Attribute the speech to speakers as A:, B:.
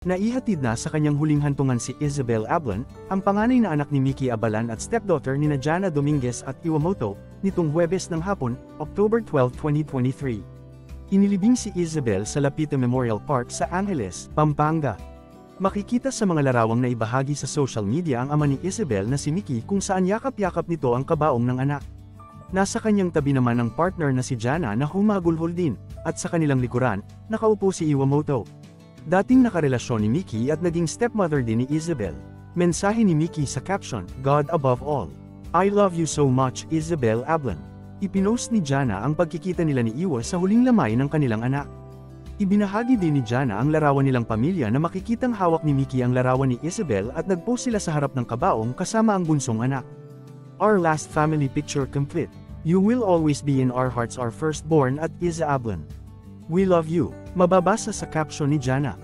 A: Naihatid na sa kanyang huling hantungan si Isabel Ablan, ang panganay na anak ni Mickey Abalan at stepdaughter ni Jana Dominguez at Iwamoto, nitong Huwebes ng hapon, October 12, 2023. Inilibing si Isabel sa Lapita Memorial Park sa Angeles, Pampanga. Makikita sa mga larawang na ibahagi sa social media ang ama ni Isabel na si Mickey kung saan yakap-yakap nito ang kabaong ng anak. Nasa kanyang tabi naman ang partner na si Jana na humagulhol din, at sa kanilang likuran, nakaupo si Iwamoto. Dating nakarelasyon ni Mickey at naging stepmother din ni Isabel. Mensahe ni Mickey sa caption, "God above all. I love you so much, Isabel Ablan." Ipinost ni Jana ang pagkikita nila ni Iwa sa huling lamay ng kanilang anak. Ibinahagi din ni Jana ang larawan nilang pamilya na makikitang hawak ni Mickey ang larawan ni Isabel at nagpost sila sa harap ng kabaong kasama ang bunsong anak. "Our last family picture complete. You will always be in our hearts, our firstborn at Isa Ablan. We love you." Mababasa sa caption ni Jana.